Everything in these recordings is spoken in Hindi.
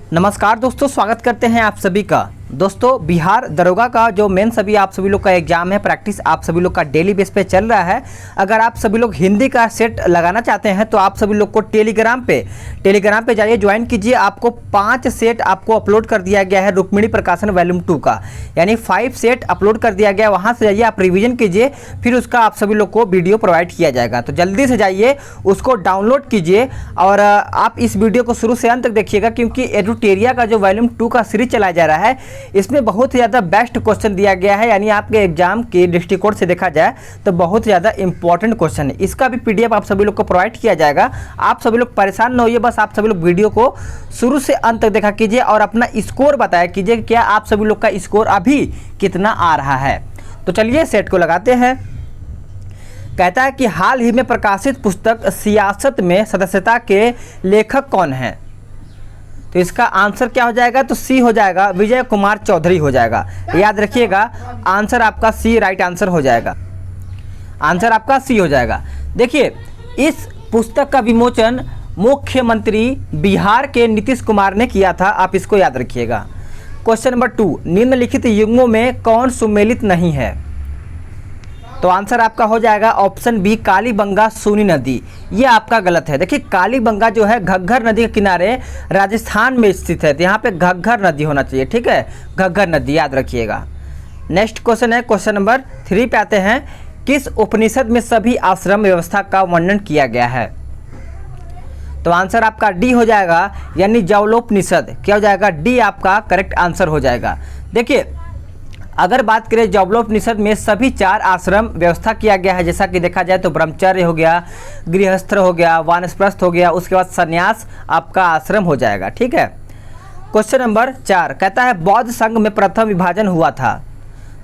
नमस्कार दोस्तों, स्वागत करते हैं आप सभी का। दोस्तों, बिहार दरोगा का जो मेन सभी आप सभी लोग का एग्जाम है, प्रैक्टिस आप सभी लोग का डेली बेस पे चल रहा है। अगर आप सभी लोग हिंदी का सेट लगाना चाहते हैं तो आप सभी लोग को टेलीग्राम पे जाइए, ज्वाइन कीजिए। आपको 5 सेट आपको अपलोड कर दिया गया है रुक्मिणी प्रकाशन वॉल्यूम 2 का, यानी 5 सेट अपलोड कर दिया गया। वहाँ से जाइए, आप रिविजन कीजिए, फिर उसका आप सभी लोग को वीडियो प्रोवाइड किया जाएगा। तो जल्दी से जाइए, उसको डाउनलोड कीजिए और आप इस वीडियो को शुरू से अंत तक देखिएगा, क्योंकि एडुटेरिया का जो वॉल्यूम 2 का सीरीज चलाया जा रहा है, इसमें बहुत ही ज़्यादा बेस्ट क्वेश्चन दिया गया है। यानी आपके एग्जाम के दृष्टिकोण से देखा जाए तो बहुत ज़्यादा इंपॉर्टेंट क्वेश्चन है। इसका भी पीडीएफ आप सभी लोग को प्रोवाइड किया जाएगा। आप सभी लोग परेशान न होइए, बस आप सभी लोग वीडियो को शुरू से अंत तक देखा कीजिए और अपना स्कोर बताया कीजिए, क्या आप सभी लोग का स्कोर अभी कितना आ रहा है। तो चलिए सेट को लगाते हैं। कहता है कि हाल ही में प्रकाशित पुस्तक सियासत में सदस्यता के लेखक कौन हैं? तो इसका आंसर क्या हो जाएगा? तो सी हो जाएगा, विजय कुमार चौधरी हो जाएगा। याद रखिएगा, आंसर आपका सी राइट आंसर हो जाएगा। आंसर आपका सी हो जाएगा। देखिए, इस पुस्तक का विमोचन मुख्यमंत्री बिहार के नीतीश कुमार ने किया था, आप इसको याद रखिएगा। क्वेश्चन नंबर 2, निम्नलिखित युग्मों में कौन सुमेलित नहीं है? तो आंसर आपका हो जाएगा ऑप्शन बी, कालीबंगा सूनी नदी। ये आपका गलत है। देखिए, कालीबंगा जो है घग्घर नदी के किनारे राजस्थान में स्थित है, तो यहाँ पे घग्घर नदी होना चाहिए। ठीक है, घग्घर नदी याद रखिएगा। नेक्स्ट क्वेश्चन है, क्वेश्चन नंबर 3 पे आते हैं। किस उपनिषद में सभी आश्रम व्यवस्था का वर्णन किया गया है? तो आंसर आपका डी हो जाएगा, यानी जौलोपनिषद। क्या हो जाएगा? डी आपका करेक्ट आंसर हो जाएगा। देखिए, अगर बात करें जौलोपनिषद में सभी 4 आश्रम व्यवस्था किया गया है। जैसा कि देखा जाए तो ब्रह्मचर्य हो गया, गृहस्थ हो गया, वानप्रस्थ हो गया, उसके बाद संन्यास आपका आश्रम हो जाएगा। ठीक है। क्वेश्चन नंबर 4 कहता है बौद्ध संघ में प्रथम विभाजन हुआ था।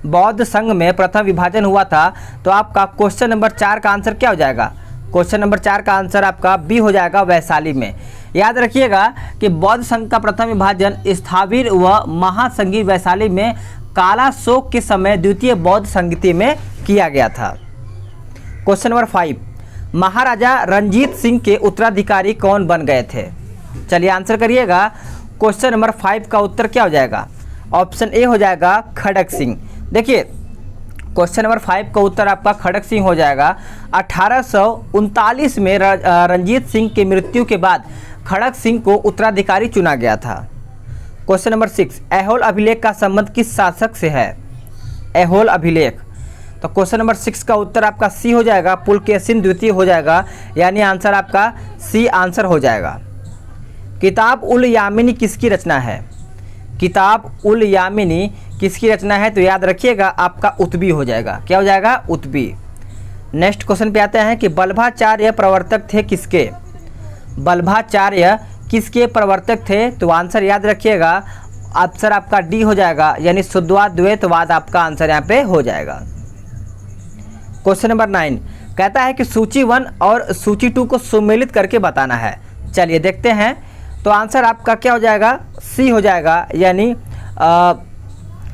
बौद्ध संघ में प्रथम विभाजन हुआ था, तो आपका क्वेश्चन नंबर 4 का आंसर क्या हो जाएगा? क्वेश्चन नंबर 4 का आंसर आपका बी हो जाएगा, वैशाली में। याद रखिएगा कि बौद्ध संघ का प्रथम विभाजन स्थावीर व महासंघी वैशाली में काला शोक के समय द्वितीय बौद्ध संगति में किया गया था। क्वेश्चन नंबर 5, महाराजा रंजीत सिंह के उत्तराधिकारी कौन बन गए थे? चलिए आंसर करिएगा। क्वेश्चन नंबर 5 का उत्तर क्या हो जाएगा? ऑप्शन ए हो जाएगा, खड़क सिंह। देखिए, क्वेश्चन नंबर 5 का उत्तर आपका खड़क सिंह हो जाएगा। 1839 में रंजीत सिंह की मृत्यु के बाद खड़क सिंह को उत्तराधिकारी चुना गया था। क्वेश्चन नंबर 6, ऐहोल अभिलेख का संबंध किस शासक से है? ऐहोल अभिलेख। तो क्वेश्चन नंबर 6 का उत्तर आपका सी हो जाएगा, पुलकेशिन द्वितीय हो जाएगा, यानी आंसर आपका सी आंसर हो जाएगा। किताब उल यामिनी किसकी रचना है? किताब उल यामिनी किसकी रचना है? तो याद रखिएगा, आपका उत्बी हो जाएगा। क्या हो जाएगा? उत्बी। नेक्स्ट क्वेश्चन पे आते हैं कि बल्भाचार्य प्रवर्तक थे किसके? बल्भाचार्य किसके प्रवर्तक थे? तो आंसर याद रखिएगा, आंसर आपका डी हो जाएगा, यानी शुद्धद्वैतवाद आपका आंसर यहाँ पे हो जाएगा। क्वेश्चन नंबर 9 कहता है कि सूची 1 और सूची 2 को सुमेलित करके बताना है। चलिए देखते हैं। तो आंसर आपका क्या हो जाएगा? सी हो जाएगा, यानी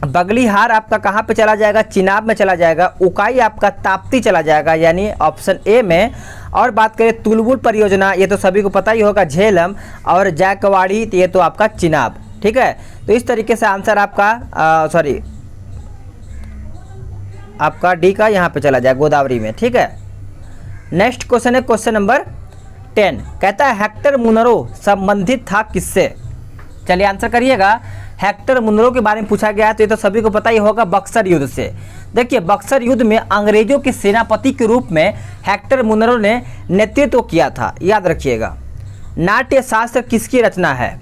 बगलीहार आपका कहाँ पे चला जाएगा? चिनाब में चला जाएगा। उकाई आपका ताप्ती चला जाएगा, यानी ऑप्शन ए में। और बात करें तुलबुल परियोजना, ये तो सभी को पता ही होगा, झेलम। और जायकवाड़ी, तो ये तो आपका चिनाब। ठीक है, तो इस तरीके से आंसर आपका आपका डी का यहाँ पे चला जाए, गोदावरी में। ठीक है। नेक्स्ट क्वेश्चन है क्वेश्चन नंबर 10, कहता है हेक्टर मुनरो संबंधित था किससे? चलिए आंसर करिएगा। हेक्टर मुनरो के बारे में पूछा गया है, तो ये तो सभी को पता ही होगा, बक्सर युद्ध से। देखिए, बक्सर युद्ध में अंग्रेजों के सेनापति के रूप में हेक्टर मुनरो ने नेतृत्व किया था। याद रखिएगा। नाट्य शास्त्र किसकी रचना है?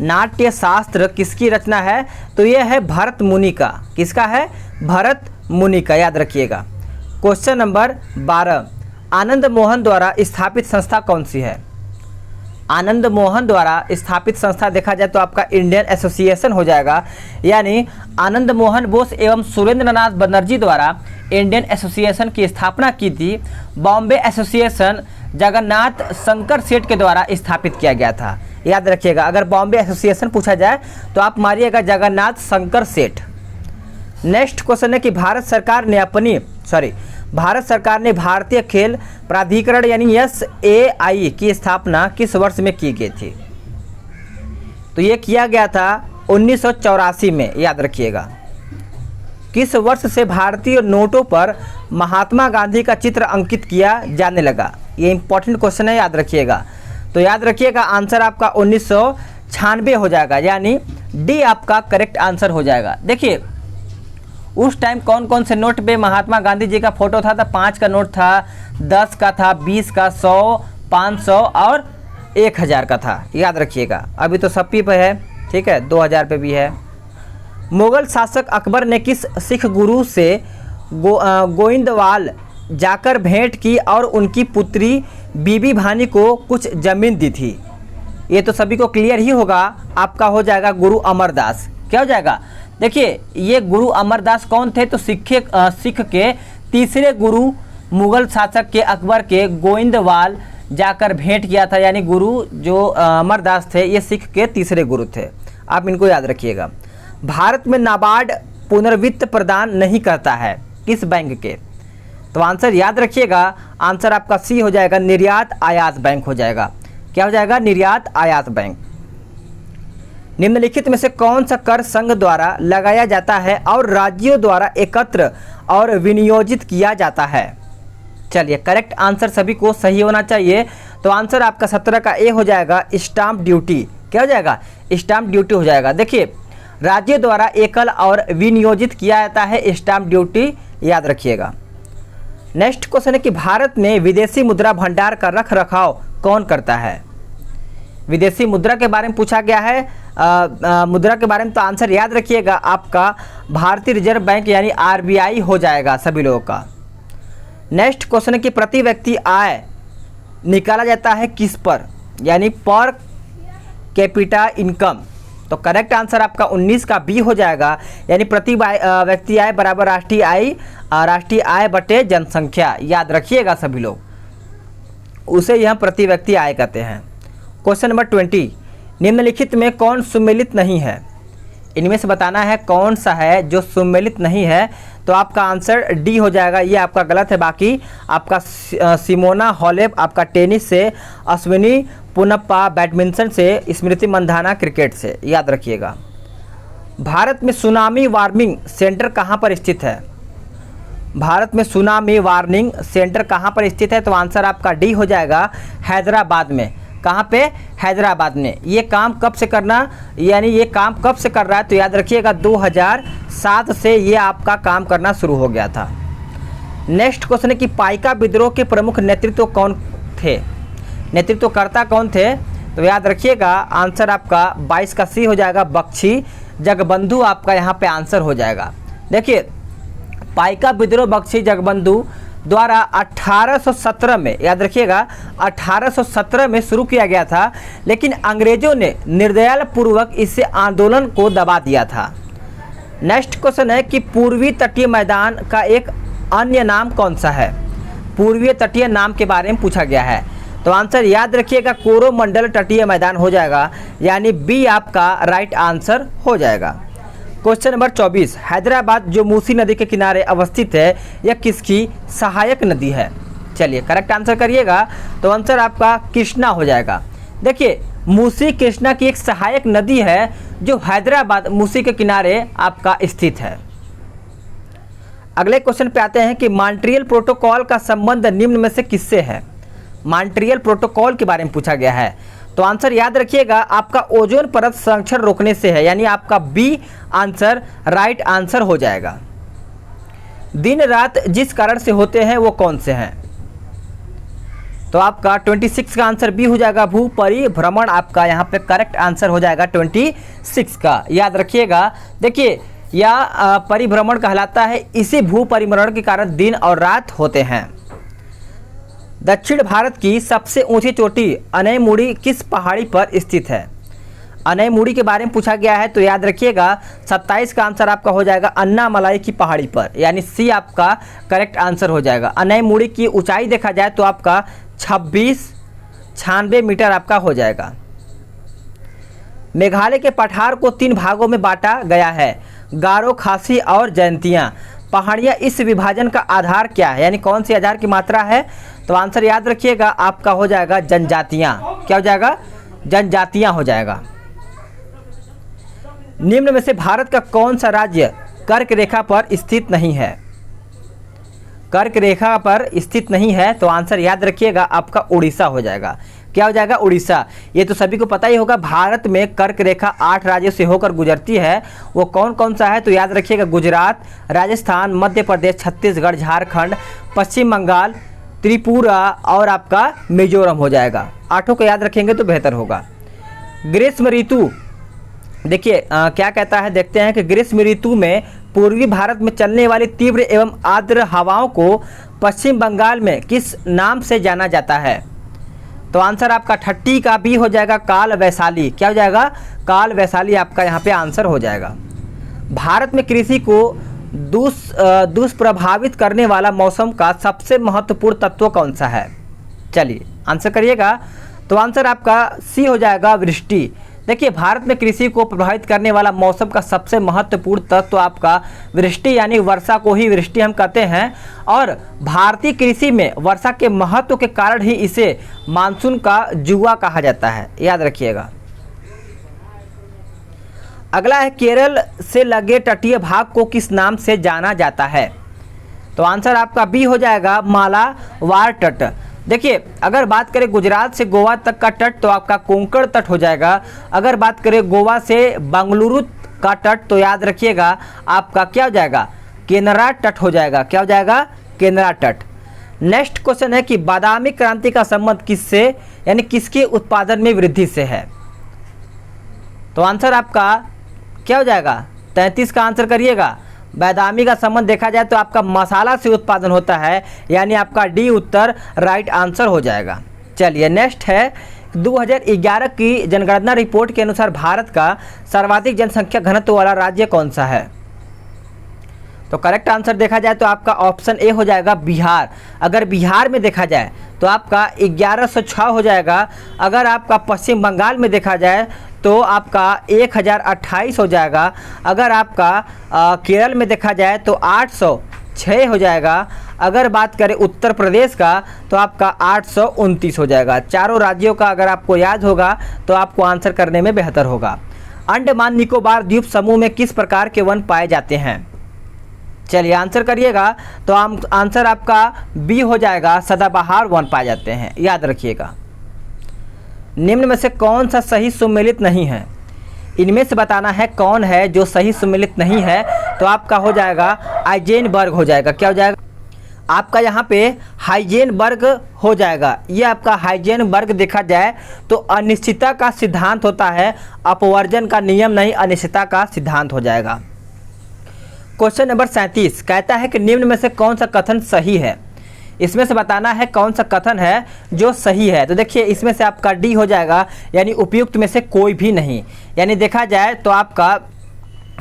नाट्य शास्त्र किसकी रचना है? तो यह है भरत मुनि का। किसका है? भरत मुनि का। याद रखिएगा। क्वेश्चन नंबर 12, आनंद मोहन द्वारा स्थापित संस्था कौन सी है? आनंद मोहन द्वारा स्थापित संस्था देखा जाए तो आपका इंडियन एसोसिएशन हो जाएगा, यानी आनंद मोहन बोस एवं सुरेंद्रनाथ बनर्जी द्वारा इंडियन एसोसिएशन की स्थापना की थी। बॉम्बे एसोसिएशन जगन्नाथ शंकर सेठ के द्वारा स्थापित किया गया था। याद रखिएगा, अगर बॉम्बे एसोसिएशन पूछा जाए तो आप मारिएगा जगन्नाथ शंकर सेठ। नेक्स्ट क्वेश्चन है कि भारत सरकार ने भारतीय खेल प्राधिकरण यानी SAI की स्थापना किस वर्ष में की गई थी? तो ये किया गया था 1984 में, याद रखिएगा। किस वर्ष से भारतीय नोटों पर महात्मा गांधी का चित्र अंकित किया जाने लगा? ये इंपॉर्टेंट क्वेश्चन है, याद रखिएगा। तो याद रखिएगा आंसर आपका 1996 हो जाएगा, यानी डी आपका करेक्ट आंसर हो जाएगा। देखिए उस टाइम कौन कौन से नोट पे महात्मा गांधी जी का फोटो था? 5 का नोट था, 10 का था, 20 का, 100, 500 और 1000 का था, याद रखिएगा। अभी तो सभी पे है, ठीक है, 2000 पे भी है। मुगल शासक अकबर ने किस सिख गुरु से गोइंदवाल जाकर भेंट की और उनकी पुत्री बीबी भानी को कुछ ज़मीन दी थी? ये तो सभी को क्लियर ही होगा, आपका हो जाएगा गुरु अमरदास। क्या हो जाएगा? देखिए ये गुरु अमरदास कौन थे? तो सिख के तीसरे गुरु, मुगल शासक के अकबर के गोइंदवाल जाकर भेंट किया था, यानी गुरु जो अमरदास थे ये सिख के तीसरे गुरु थे, आप इनको याद रखिएगा। भारत में नाबार्ड पुनर्वित्त प्रदान नहीं करता है, किस बैंक के? तो आंसर याद रखिएगा, आंसर आपका सी हो जाएगा, निर्यात आयात बैंक हो जाएगा। क्या हो जाएगा? निर्यात आयात बैंक। निम्नलिखित में से कौन सा कर संघ द्वारा लगाया जाता है और राज्यों द्वारा एकत्र और विनियोजित किया जाता है? चलिए करेक्ट आंसर सभी को सही होना चाहिए। तो आंसर आपका 17 का ए हो जाएगा, स्टाम्प ड्यूटी। क्या हो जाएगा? स्टाम्प ड्यूटी हो जाएगा। देखिए राज्य द्वारा एकल और विनियोजित किया जाता है स्टाम्प ड्यूटी, याद रखिएगा। नेक्स्ट क्वेश्चन है कि भारत में विदेशी मुद्रा भंडार का रख रखाव कौन करता है? विदेशी मुद्रा के बारे में पूछा गया है, मुद्रा के बारे में। तो आंसर याद रखिएगा आपका भारतीय रिजर्व बैंक यानी आरबीआई हो जाएगा सभी लोगों का। नेक्स्ट क्वेश्चन है कि प्रति व्यक्ति आय निकाला जाता है किस पर? यानी पर कैपिटा इनकम। तो करेक्ट आंसर आपका 19 का बी हो जाएगा, यानी प्रति व्यक्ति आय बराबर राष्ट्रीय आय बटे जनसंख्या, याद रखिएगा सभी लोग, उसे यह प्रति व्यक्ति आय कहते हैं। क्वेश्चन नंबर 20, निम्नलिखित में कौन सम्मिलित नहीं है? इनमें से बताना है कौन सा है जो सम्मिलित नहीं है। तो आपका आंसर डी हो जाएगा, ये आपका गलत है। बाकी आपका सिमोना हालेप आपका टेनिस से, अश्विनी पुनप्पा बैडमिंटन से, स्मृति मंधाना क्रिकेट से, याद रखिएगा। भारत में सुनामी वार्निंग सेंटर कहाँ पर स्थित है? भारत में सुनामी वार्निंग सेंटर कहाँ पर स्थित है? तो आंसर आपका डी हो जाएगा, हैदराबाद में। कहाँ पे? हैदराबाद में। ये काम कब से करना, यानी ये काम कब से कर रहा है? तो याद रखिएगा 2007 से ये आपका काम करना शुरू हो गया था। नेक्स्ट क्वेश्चन है कि पाइका विद्रोह के प्रमुख नेतृत्व कौन थे? नेतृत्वकर्ता कौन थे? तो याद रखिएगा आंसर आपका 22 का सी हो जाएगा, बख्शी जगबंधु आपका यहाँ पे आंसर हो जाएगा। देखिए पाइका विद्रोह बख्शी जगबंधु द्वारा 1817 में, याद रखिएगा 1817 में शुरू किया गया था, लेकिन अंग्रेजों ने निर्दयल पूर्वक इसे आंदोलन को दबा दिया था। नेक्स्ट क्वेश्चन है कि पूर्वी तटीय मैदान का एक अन्य नाम कौन सा है? पूर्वी तटीय नाम के बारे में पूछा गया है। तो आंसर याद रखिएगा कोरोमंडल तटीय मैदान हो जाएगा, यानी बी आपका राइट आंसर हो जाएगा। क्वेश्चन नंबर 24, हैदराबाद जो मूसी नदी के किनारे अवस्थित है यह किसकी सहायक नदी है? चलिए करेक्ट आंसर करिएगा। तो आंसर आपका कृष्णा हो जाएगा। देखिए मूसी कृष्णा की एक सहायक नदी है जो हैदराबाद मूसी के किनारे आपका स्थित है। अगले क्वेश्चन पे आते हैं कि मॉन्ट्रियल प्रोटोकॉल का संबंध निम्न में से किससे है? मॉन्ट्रियल प्रोटोकॉल के बारे में पूछा गया है। तो आंसर याद रखिएगा आपका ओजोन परत संरक्षण रोकने से है, यानी आपका बी आंसर राइट आंसर हो जाएगा। दिन रात जिस कारण से होते हैं वो कौन से हैं? तो आपका 26 का आंसर बी हो जाएगा, भू परिभ्रमण आपका यहाँ पे करेक्ट आंसर हो जाएगा 26 का, याद रखिएगा। देखिए यह परिभ्रमण कहलाता है, इसी भू परिभ्रमण के कारण दिन और रात होते हैं। दक्षिण भारत की सबसे ऊंची चोटी अनैमुड़ी किस पहाड़ी पर स्थित है? अनैमुड़ी के बारे में पूछा गया है। तो याद रखिएगा 27 का आंसर आपका हो जाएगा अन्नामलाई की पहाड़ी पर, यानी सी आपका करेक्ट आंसर हो जाएगा। अनैमुड़ी की ऊंचाई देखा जाए तो आपका 96 मीटर आपका हो जाएगा। मेघालय के पठार को 3 भागों में बांटा गया है, गारो, खासी और जयंतियाँ। पहाड़ियाँ इस विभाजन का आधार क्या है, यानी कौन सी आधार की मात्रा है? तो आंसर याद रखिएगा आपका हो जाएगा जनजातियाँ। क्या हो जाएगा? जनजातियाँ हो जाएगा। निम्न में से भारत का कौन सा राज्य कर्क रेखा पर स्थित नहीं है? कर्क रेखा पर स्थित नहीं है तो आंसर याद रखिएगा आपका उड़ीसा हो जाएगा। क्या हो जाएगा? उड़ीसा। ये तो सभी को पता ही होगा, भारत में कर्क रेखा 8 राज्यों से होकर गुजरती है। वो कौन कौन सा है तो याद रखिएगा, गुजरात, राजस्थान, मध्य प्रदेश, छत्तीसगढ़, झारखंड, पश्चिम बंगाल, त्रिपुरा और आपका मिजोरम हो जाएगा। 8 को याद रखेंगे तो बेहतर होगा। ग्रीष्म ऋतु देखिए क्या कहता है, देखते हैं कि ग्रीष्म ऋतु में पूर्वी भारत में चलने वाली तीव्र एवं आर्द्र हवाओं को पश्चिम बंगाल में किस नाम से जाना जाता है? तो आंसर आपका 30 का बी हो जाएगा, काल वैशाली। क्या हो जाएगा? काल वैशाली आपका यहाँ पे आंसर हो जाएगा। भारत में कृषि को दुष्प्रभावित करने वाला मौसम का सबसे महत्वपूर्ण तत्व कौन सा है? चलिए आंसर करिएगा। तो आंसर आपका सी हो जाएगा, वृष्टि। देखिए भारत में कृषि को प्रभावित करने वाला मौसम का सबसे महत्वपूर्ण तत्व आपका वृष्टि यानी वर्षा को ही वृष्टि हम कहते हैं। और भारतीय कृषि में वर्षा के महत्व के कारण ही इसे मानसून का जुआ कहा जाता है, याद रखिएगा। अगला है, केरल से लगे तटीय भाग को किस नाम से जाना जाता है? तो आंसर आपका बी हो जाएगा, मालाबार तट। देखिए अगर बात करें गुजरात से गोवा तक का तट तो आपका कोंकण तट हो जाएगा। अगर बात करें गोवा से बेंगलुरु का तट तो याद रखिएगा आपका क्या हो जाएगा? केनरा तट हो जाएगा। क्या हो जाएगा? केनरा तट। नेक्स्ट क्वेश्चन है कि बादामी क्रांति का संबंध किससे यानी किसके उत्पादन में वृद्धि से है? तो आंसर आपका क्या हो जाएगा? 33 का आंसर करिएगा। बादामी का संबंध देखा जाए तो आपका मसाला से उत्पादन होता है, यानी आपका डी उत्तर राइट आंसर हो जाएगा। चलिए नेक्स्ट है, 2011 की जनगणना रिपोर्ट के अनुसार भारत का सर्वाधिक जनसंख्या घनत्व वाला राज्य कौन सा है? तो करेक्ट आंसर देखा जाए तो आपका ऑप्शन ए हो जाएगा, बिहार। अगर बिहार में देखा जाए तो आपका 1106 हो जाएगा। अगर आपका पश्चिम बंगाल में देखा जाए तो आपका 1028 हो जाएगा। अगर आपका केरल में देखा जाए तो 806 हो जाएगा। अगर बात करें उत्तर प्रदेश का तो आपका 829 हो जाएगा। चारों राज्यों का अगर आपको याद होगा तो आपको आंसर करने में बेहतर होगा। अंडमान निकोबार द्वीप समूह में किस प्रकार के वन पाए जाते हैं? चलिए आंसर करिएगा। तो आंसर आपका बी हो जाएगा, सदाबहार वन पाए जाते हैं, याद रखिएगा। निम्न में से कौन सा सही सुमेलित नहीं है? इनमें से बताना है कौन है जो सही सुमेलित नहीं है। तो आपका हो जाएगा हाइजेनबर्ग हो जाएगा। क्या हो जाएगा? आपका यहाँ पे हाइजेनबर्ग हो जाएगा। ये आपका हाइजेनबर्ग देखा जाए तो अनिश्चितता का सिद्धांत होता है, अपवर्जन का नियम नहीं, अनिश्चितता का सिद्धांत हो जाएगा। क्वेश्चन नंबर 37 कहता है कि निम्न में से कौन सा कथन सही है? इसमें से बताना है कौन सा कथन है जो सही है। तो देखिए इसमें से आपका डी हो जाएगा, यानी उपयुक्त में से कोई भी नहीं। यानी देखा जाए तो आपका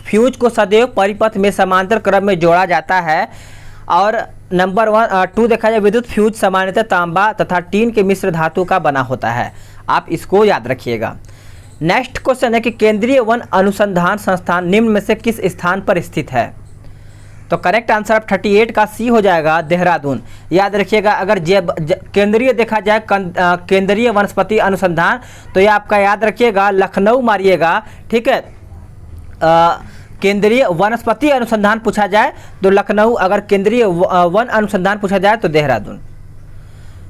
फ्यूज को सदैव परिपथ में समांतर क्रम में जोड़ा जाता है। और नंबर 2 देखा जाए, विद्युत फ्यूज सामान्यतः तांबा तथा टीन के मिश्र धातु का बना होता है। आप इसको याद रखिएगा। नेक्स्ट क्वेश्चन है कि केंद्रीय वन अनुसंधान संस्थान निम्न में से किस स्थान पर स्थित है? तो करेक्ट आंसर आप 38 का सी हो जाएगा, देहरादून। याद रखिएगा। अगर केंद्रीय देखा जाए केंद्रीय वनस्पति अनुसंधान तो ये आपका याद रखिएगा लखनऊ मारिएगा, ठीक है। केंद्रीय वनस्पति अनुसंधान पूछा जाए तो लखनऊ, अगर केंद्रीय वन अनुसंधान पूछा जाए तो देहरादून।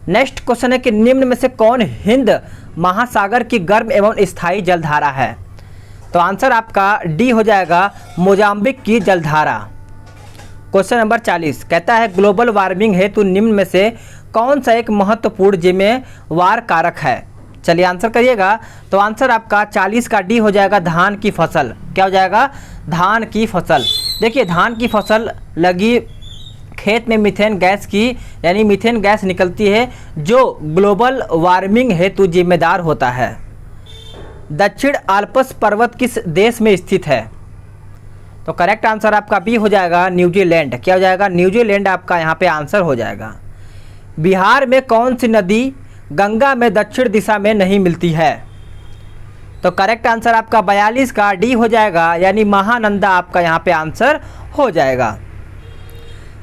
नेक्स्ट क्वेश्चन है कि निम्न में से कौन हिंद महासागर की गर्म एवं स्थायी जलधारा है? तो आंसर आपका डी हो जाएगा, मोजाम्बिक की जलधारा। क्वेश्चन नंबर 40 कहता है ग्लोबल वार्मिंग हेतु निम्न में से कौन सा एक महत्वपूर्ण जिम्मेवार कारक है? चलिए आंसर करिएगा। तो आंसर आपका 40 का डी हो जाएगा, धान की फसल। क्या हो जाएगा? धान की फसल। देखिए धान की फसल लगी खेत में मीथेन गैस की यानी मीथेन गैस निकलती है जो ग्लोबल वार्मिंग हेतु जिम्मेदार होता है। दक्षिण आल्प्स पर्वत किस देश में स्थित है? तो करेक्ट आंसर आपका बी हो जाएगा, न्यूजीलैंड। क्या हो जाएगा? न्यूजीलैंड आपका यहाँ पे आंसर हो जाएगा। बिहार में कौन सी नदी गंगा में दक्षिण दिशा में नहीं मिलती है? तो करेक्ट आंसर आपका 42 का डी हो जाएगा, यानी महानंदा आपका यहाँ पे आंसर हो जाएगा।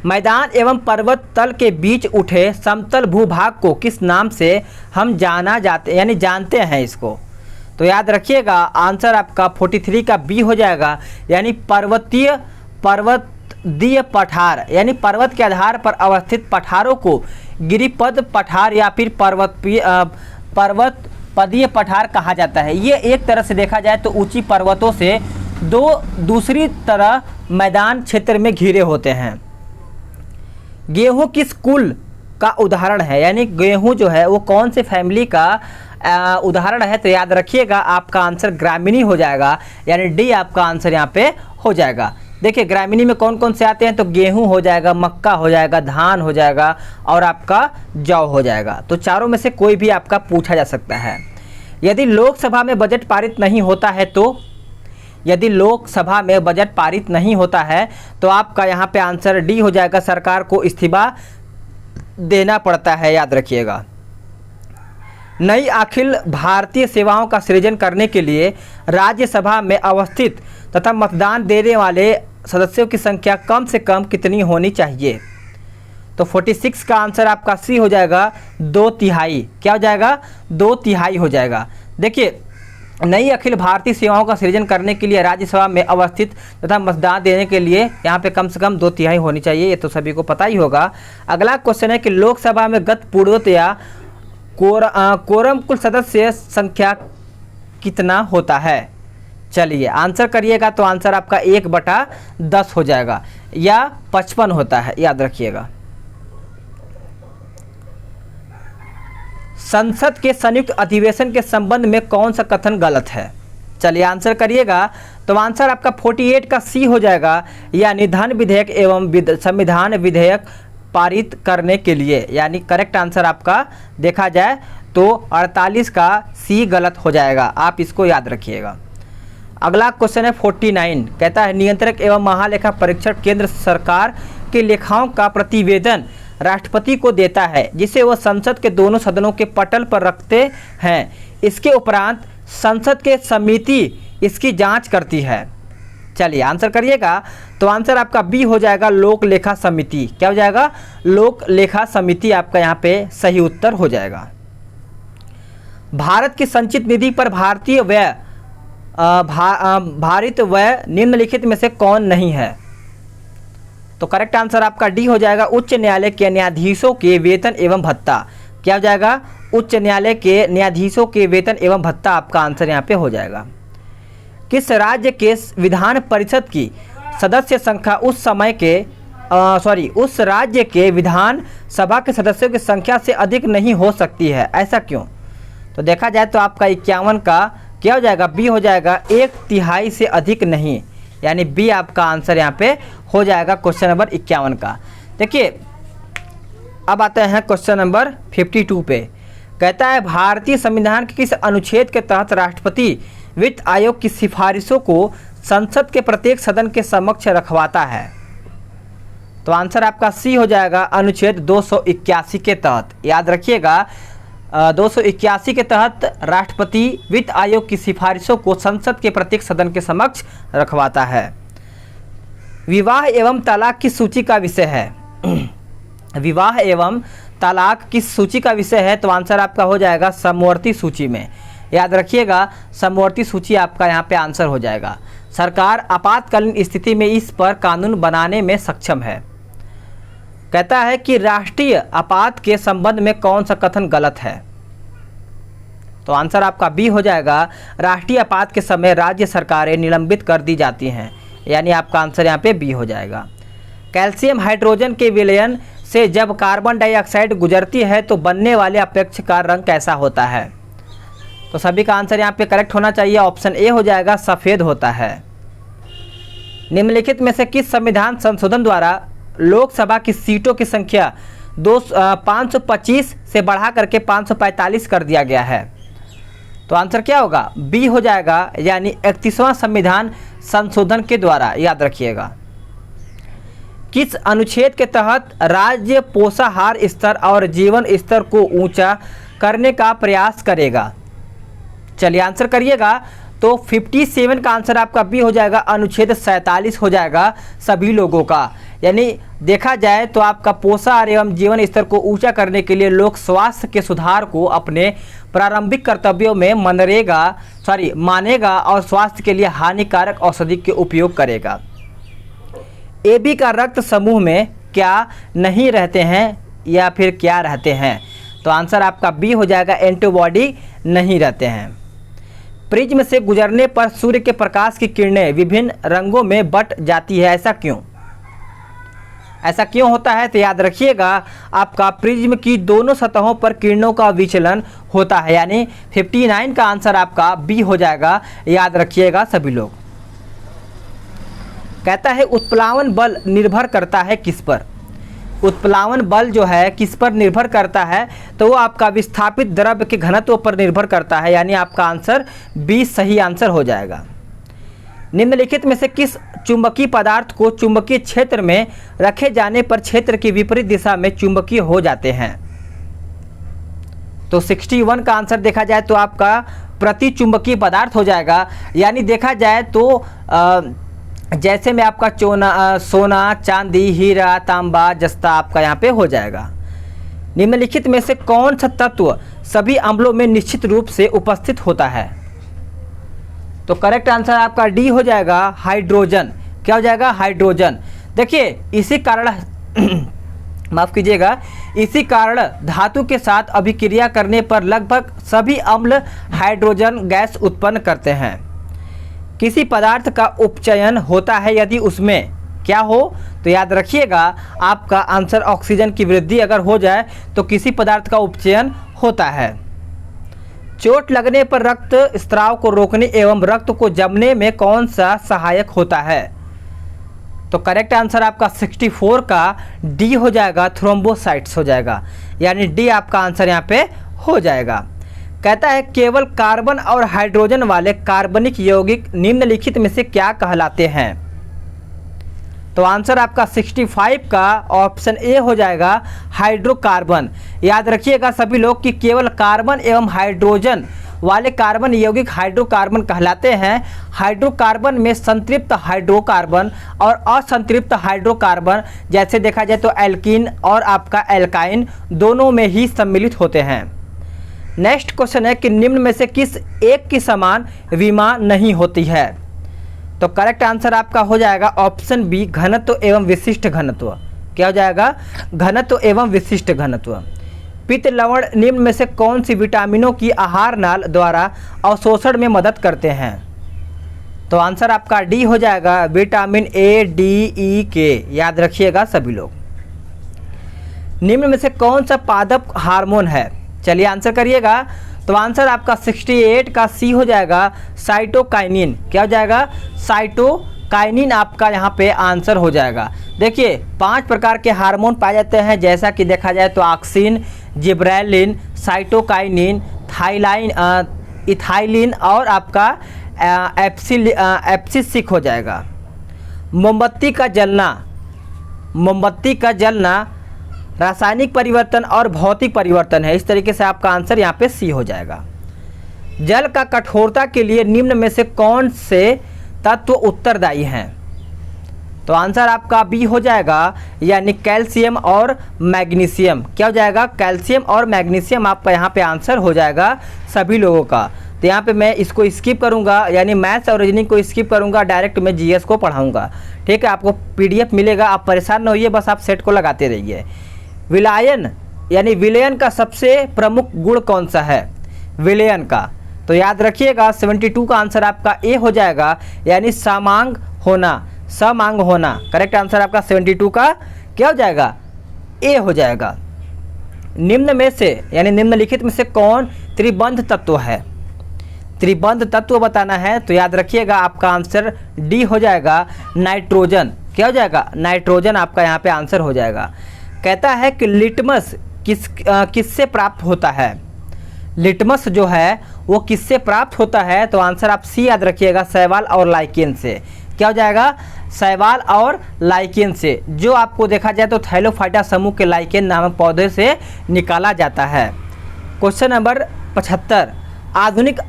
मैदान एवं पर्वत तल के बीच उठे समतल भूभाग को किस नाम से हम जानते हैं इसको? तो याद रखिएगा आंसर आपका 43 का बी हो जाएगा, यानी पर्वतीय पठार, यानी पर्वत के आधार पर अवस्थित पठारों को गिरिपद पठार या फिर पर्वतपदीय पठार कहा जाता है। ये एक तरह से देखा जाए तो ऊंची पर्वतों से दूसरी तरह मैदान क्षेत्र में घिरे होते हैं। गेहूं किस कुल का उदाहरण है, यानी गेहूं जो है वो कौन से फैमिली का उदाहरण है? तो याद रखिएगा आपका आंसर ग्रामीणी हो जाएगा, यानी डी आपका आंसर यहाँ पे हो जाएगा। देखिए ग्रामीणी में कौन कौन से आते हैं, तो गेहूं हो जाएगा, मक्का हो जाएगा, धान हो जाएगा और आपका जौ हो जाएगा। तो चारों में से कोई भी आपका पूछा जा सकता है। यदि लोकसभा में बजट पारित नहीं होता है तो, यदि लोकसभा में बजट पारित नहीं होता है तो आपका यहाँ पे आंसर डी हो जाएगा, सरकार को इस्तीफा देना पड़ता है। याद रखिएगा। नई अखिल भारतीय सेवाओं का सृजन करने के लिए राज्यसभा में अवस्थित तथा मतदान देने वाले सदस्यों की संख्या कम से कम कितनी होनी चाहिए? तो 46 का आंसर आपका सी हो जाएगा, 2/3। क्या हो जाएगा? 2/3 हो जाएगा। देखिए नई अखिल भारतीय सेवाओं का सृजन करने के लिए राज्यसभा में अवस्थित तथा मतदान देने के लिए यहाँ पे कम से कम 2/3 होनी चाहिए, ये तो सभी को पता ही होगा। अगला क्वेश्चन है कि लोकसभा में गत पूर्वतया कोरम कुल सदस्य संख्या कितना होता है? चलिए आंसर करिएगा, तो आंसर आपका 1/10 हो जाएगा या 55 होता है, याद रखिएगा। संसद के संयुक्त अधिवेशन के संबंध में कौन सा कथन गलत है? चलिए आंसर करिएगा, तो आंसर आपका 48 का सी हो जाएगा, यानी धन विधेयक एवं संविधान विधेयक पारित करने के लिए, यानी करेक्ट आंसर आपका देखा जाए तो 48 का सी गलत हो जाएगा, आप इसको याद रखिएगा। अगला क्वेश्चन है 49, कहता है नियंत्रक एवं महालेखा परीक्षक केंद्र सरकार के लेखाओं का प्रतिवेदन राष्ट्रपति को देता है, जिसे वह संसद के दोनों सदनों के पटल पर रखते हैं। इसके उपरांत संसद के समिति इसकी जांच करती है। चलिए आंसर करिएगा, तो आंसर आपका बी हो जाएगा, लोक लेखा समिति। क्या हो जाएगा? लोक लेखा समिति आपका यहाँ पे सही उत्तर हो जाएगा। भारत की संचित निधि पर भारतीय व्यय भारित व्यय निम्नलिखित में से कौन नहीं है? तो करेक्ट आंसर आपका डी हो जाएगा, उच्च न्यायालय के न्यायाधीशों के वेतन एवं भत्ता। क्या हो जाएगा? उच्च न्यायालय के न्यायाधीशों के वेतन एवं भत्ता आपका आंसर यहाँ पे हो जाएगा। किस राज्य के विधान परिषद की सदस्य संख्या उस राज्य के विधान सभा के सदस्यों की संख्या से अधिक नहीं हो सकती है, ऐसा क्यों? तो देखा जाए तो आपका 51 का क्या हो जाएगा? बी हो जाएगा, 1/3 से अधिक नहीं, यानी बी आपका आंसर यहाँ पे हो जाएगा क्वेश्चन नंबर 51 का। देखिए अब आते हैं क्वेश्चन नंबर 52 पे। कहता है भारतीय संविधान के किस अनुच्छेद के तहत राष्ट्रपति वित्त आयोग की सिफारिशों को संसद के प्रत्येक सदन के समक्ष रखवाता है? तो आंसर आपका सी हो जाएगा, अनुच्छेद 281 के तहत। याद रखिएगा 281 के तहत राष्ट्रपति वित्त आयोग की सिफारिशों को संसद के प्रत्येक सदन के समक्ष रखवाता है। विवाह एवं तलाक किस सूची का विषय है? विवाह एवं तलाक किस सूची का विषय है? तो आंसर आपका हो जाएगा समवर्ती सूची में। याद रखिएगा समवर्ती सूची आपका यहाँ पे आंसर हो जाएगा। सरकार आपातकालीन स्थिति में इस पर कानून बनाने में सक्षम है। कहता है कि राष्ट्रीय आपात के संबंध में कौन सा कथन गलत है? तो आंसर आपका बी हो जाएगा, राष्ट्रीय आपात के समय राज्य सरकारें निलंबित कर दी जाती हैं, यानी आपका आंसर यहाँ पे बी हो जाएगा। कैल्शियम हाइड्रोजन के विलयन से जब कार्बन डाइऑक्साइड गुजरती है तो बनने वाले अपक्षय का रंग कैसा होता है? तो सभी का आंसर यहाँ पे करेक्ट होना चाहिए, ऑप्शन ए हो जाएगा, सफ़ेद होता है। निम्नलिखित में से किस संविधान संशोधन द्वारा लोकसभा की सीटों की संख्या 525 से बढ़ा करके 545 कर दिया गया है? तो आंसर क्या होगा? बी हो जाएगा, यानी 31वां संविधान संशोधन के द्वारा। याद रखिएगा। किस अनुच्छेद के तहत राज्य पोषाहार स्तर और जीवन स्तर को ऊंचा करने का प्रयास करेगा? चलिए आंसर करिएगा, तो 57 का आंसर आपका बी हो जाएगा, अनुच्छेद 47 हो जाएगा सभी लोगों का। यानी देखा जाए तो आपका पोषण एवं जीवन स्तर को ऊंचा करने के लिए लोक स्वास्थ्य के सुधार को अपने प्रारंभिक कर्तव्यों में मानेगा और स्वास्थ्य के लिए हानिकारक औषधि के उपयोग करेगा। ए बी का रक्त समूह में क्या नहीं रहते हैं या फिर क्या रहते हैं? तो आंसर आपका बी हो जाएगा, एंटीबॉडी नहीं रहते हैं। प्रिज्म से गुजरने पर सूर्य के प्रकाश की किरणें विभिन्न रंगों में बट जाती है, ऐसा क्यों? ऐसा क्यों होता है? तो याद रखिएगा आपका प्रिज्म की दोनों सतहों पर किरणों का विचलन होता है, यानी 59 का आंसर आपका बी हो जाएगा, याद रखिएगा सभी लोग। कहता है उत्प्लावन बल निर्भर करता है किस पर? उत्प्लावन बल जो है किस पर निर्भर करता है? तो वो आपका विस्थापित द्रव्य के घनत्व पर निर्भर करता है, यानी आपका आंसर बी सही आंसर हो जाएगा। निम्नलिखित में से किस चुंबकीय पदार्थ को चुंबकीय क्षेत्र में रखे जाने पर क्षेत्र की विपरीत दिशा में चुंबकीय हो जाते हैं? तो 61 का आंसर देखा जाए तो आपका प्रति चुंबकीय पदार्थ हो जाएगा, यानी देखा जाए तो जैसे में आपका सोना, चांदी, हीरा, तांबा, जस्ता आपका यहाँ पे हो जाएगा। निम्नलिखित में से कौन सा तत्व सभी अम्लों में निश्चित रूप से उपस्थित होता है? तो करेक्ट आंसर आपका डी हो जाएगा, हाइड्रोजन। क्या हो जाएगा? हाइड्रोजन। देखिए इसी कारण माफ़ कीजिएगा, इसी कारण धातु के साथ अभिक्रिया करने पर लगभग सभी अम्ल हाइड्रोजन गैस उत्पन्न करते हैं। किसी पदार्थ का उपचयन होता है यदि उसमें क्या हो? तो याद रखिएगा आपका आंसर ऑक्सीजन की वृद्धि अगर हो जाए तो किसी पदार्थ का उपचयन होता है। चोट लगने पर रक्त स्राव को रोकने एवं रक्त को जमने में कौन सा सहायक होता है? तो करेक्ट आंसर आपका 64 का डी हो जाएगा, थ्रोम्बोसाइट्स हो जाएगा, यानी डी आपका आंसर यहाँ पे हो जाएगा। कहता है केवल कार्बन और हाइड्रोजन वाले कार्बनिक यौगिक निम्नलिखित में से क्या कहलाते हैं? तो आंसर आपका 65 का ऑप्शन ए हो जाएगा, हाइड्रोकार्बन। याद रखिएगा सभी लोग कि केवल कार्बन एवं हाइड्रोजन वाले कार्बन यौगिक हाइड्रोकार्बन कहलाते हैं। हाइड्रोकार्बन में संतृप्त हाइड्रोकार्बन और असंतृप्त हाइड्रोकार्बन जैसे देखा जाए तो एल्कीन और आपका एल्काइन दोनों में ही सम्मिलित होते हैं। नेक्स्ट क्वेश्चन है कि निम्न में से किस एक की समान विमा नहीं होती है? तो करेक्ट आंसर आपका हो जाएगा ऑप्शन बी, घनत्व एवं विशिष्ट घनत्व। क्या हो जाएगा? घनत्व एवं विशिष्ट घनत्व। पित्त लवण निम्न में से कौन सी विटामिनों की आहार नाल द्वारा अवशोषण में मदद करते हैं? तो आंसर आपका डी हो जाएगा, विटामिन ए, डी, ई, के। याद रखिएगा सभी लोग। निम्न में से कौन सा पादप हार्मोन है? चलिए आंसर करिएगा। तो आंसर आपका 68 का सी हो जाएगा, साइटोकाइनिन। क्या हो जाएगा? साइटोकाइनिन आपका यहाँ पे आंसर हो जाएगा। देखिए 5 प्रकार के हार्मोन पाए जाते हैं, जैसा कि देखा जाए तो ऑक्सिन, जिब्रेलिन, साइटोकाइनिन, इथाइलिन और आपका एप्सिसिक हो जाएगा। मोमबत्ती का जलना रासायनिक परिवर्तन और भौतिक परिवर्तन है। इस तरीके से आपका आंसर यहाँ पे सी हो जाएगा। जल का कठोरता के लिए निम्न में से कौन से तत्व उत्तरदायी हैं? तो आंसर आपका बी हो जाएगा, यानी कैल्शियम और मैग्नीशियम। क्या हो जाएगा? कैल्शियम और मैग्नीशियम आपका यहाँ पे आंसर हो जाएगा सभी लोगों का। तो यहाँ पे मैं इसको स्किप करूँगा, यानी मैथ्स और रीजनिंग को स्किप करूँगा, डायरेक्ट मैं जीएस को पढ़ाऊँगा। ठीक है, आपको पीडीएफ मिलेगा, आप परेशान न होइए, बस आप सेट को लगाते रहिए। विलयन यानी विलयन का सबसे प्रमुख गुण कौन सा है? विलयन का तो याद रखिएगा 72 का आंसर आपका ए हो जाएगा, यानी समांग होना। करेक्ट आंसर आपका 72 का क्या हो जाएगा? ए हो जाएगा। निम्न में से यानी निम्नलिखित में से कौन त्रिबंध तत्व है? त्रिबंध तत्व बताना है तो याद रखिएगा आपका आंसर डी हो जाएगा, नाइट्रोजन। क्या हो जाएगा? नाइट्रोजन आपका यहाँ पे आंसर हो जाएगा। कहता है कि लिटमस किससे प्राप्त होता है? लिटमस जो है वो किससे प्राप्त होता है? तो आंसर आप सी याद रखिएगा, शैवाल और लाइकेन से। क्या हो जाएगा? शैवाल और लाइकेन से, जो आपको देखा जाए तो थैलोफाइटा समूह के लाइकेन नामक पौधे से निकाला जाता है। क्वेश्चन नंबर 75, आधुनिक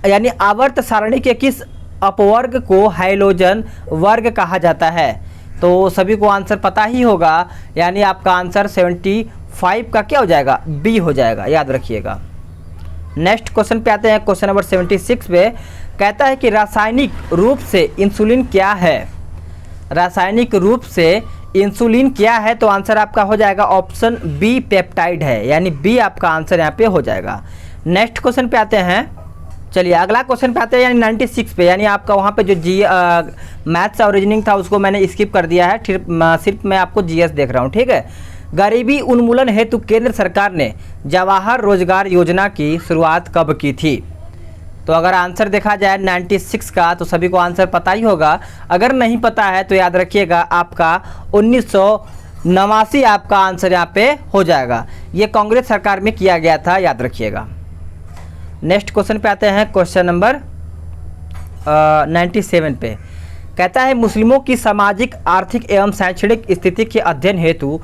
यानी आवर्त सारणी के किस अपवर्ग को हैलोजन वर्ग कहा जाता है? तो सभी को आंसर पता ही होगा, यानी आपका आंसर 75 का क्या हो जाएगा, बी हो जाएगा, याद रखिएगा। नेक्स्ट क्वेश्चन पे आते हैं, क्वेश्चन नंबर 76 पे कहता है कि रासायनिक रूप से इंसुलिन क्या है। रासायनिक रूप से इंसुलिन क्या है, तो आंसर आपका हो जाएगा ऑप्शन बी पेप्टाइड है, यानी बी आपका आंसर यहाँ पे हो जाएगा। नेक्स्ट क्वेश्चन पे आते हैं, चलिए अगला क्वेश्चन पे आते हैं, यानी 96 पे, यानी आपका वहाँ पे जो मैथ्स और रीजनिंग था उसको मैंने स्किप कर दिया है, सिर्फ मैं आपको जीएस देख रहा हूँ, ठीक है। गरीबी उन्मूलन हेतु केंद्र सरकार ने जवाहर रोजगार योजना की शुरुआत कब की थी। तो अगर आंसर देखा जाए 96 का, तो सभी को आंसर पता ही होगा। अगर नहीं पता है तो याद रखिएगा आपका 1989 आपका आंसर यहाँ पे हो जाएगा। ये कांग्रेस सरकार में किया गया था, याद रखिएगा। नेक्स्ट क्वेश्चन पे आते हैं, क्वेश्चन नंबर 97 पे कहता है मुस्लिमों की सामाजिक, आर्थिक एवं शैक्षणिक स्थिति के अध्ययन हेतु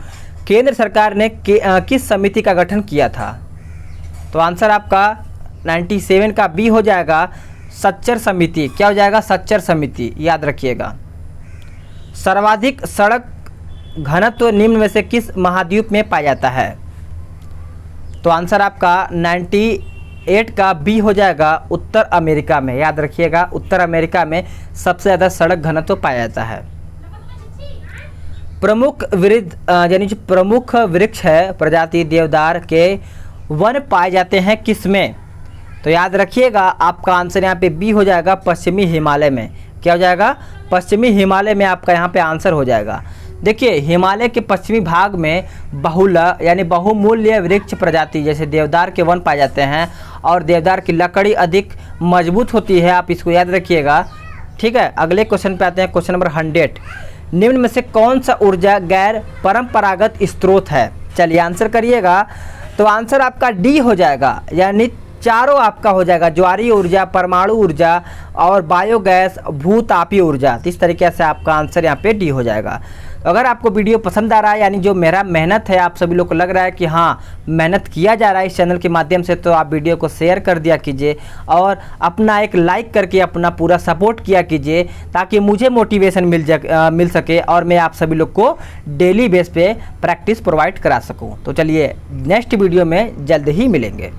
केंद्र सरकार ने किस समिति का गठन किया था। तो आंसर आपका 97 का बी हो जाएगा, सच्चर समिति। क्या हो जाएगा, सच्चर समिति, याद रखिएगा। सर्वाधिक सड़क घनत्व निम्न में से किस महाद्वीप में पाया जाता है। तो आंसर आपका 98 का बी हो जाएगा, उत्तर अमेरिका में, याद रखिएगा। उत्तर अमेरिका में सबसे ज़्यादा सड़क घनत्व पाया जाता है। प्रमुख यानी जो प्रमुख वृक्ष है प्रजाति देवदार के वन पाए जाते हैं किस में। तो याद रखिएगा आपका आंसर यहाँ पे बी हो जाएगा, पश्चिमी हिमालय में। क्या हो जाएगा, पश्चिमी हिमालय में आपका यहाँ पे आंसर हो जाएगा। देखिए हिमालय के पश्चिमी भाग में यानी बहुमूल्य वृक्ष प्रजाति जैसे देवदार के वन पाए जाते हैं, और देवदार की लकड़ी अधिक मजबूत होती है, आप इसको याद रखिएगा, ठीक है। अगले क्वेश्चन पे आते हैं, क्वेश्चन नंबर 100। निम्न में से कौन सा ऊर्जा गैर परंपरागत स्रोत है। चलिए आंसर करिएगा। तो आंसर आपका डी हो जाएगा, यानी चारों आपका हो जाएगा, ज्वारीय ऊर्जा, परमाणु ऊर्जा और बायोगैस, भूतापीय ऊर्जा। तो इस तरीके से आपका आंसर यहाँ पे डी हो जाएगा। तो अगर आपको वीडियो पसंद आ रहा है, यानी जो मेरा मेहनत है, आप सभी लोग को लग रहा है कि हाँ मेहनत किया जा रहा है इस चैनल के माध्यम से, तो आप वीडियो को शेयर कर दिया कीजिए और अपना एक लाइक करके अपना पूरा सपोर्ट किया कीजिए, ताकि मुझे मोटिवेशन मिल सके और मैं आप सभी लोग को डेली बेस पे प्रैक्टिस प्रोवाइड करा सकूँ। तो चलिए नेक्स्ट वीडियो में जल्द ही मिलेंगे।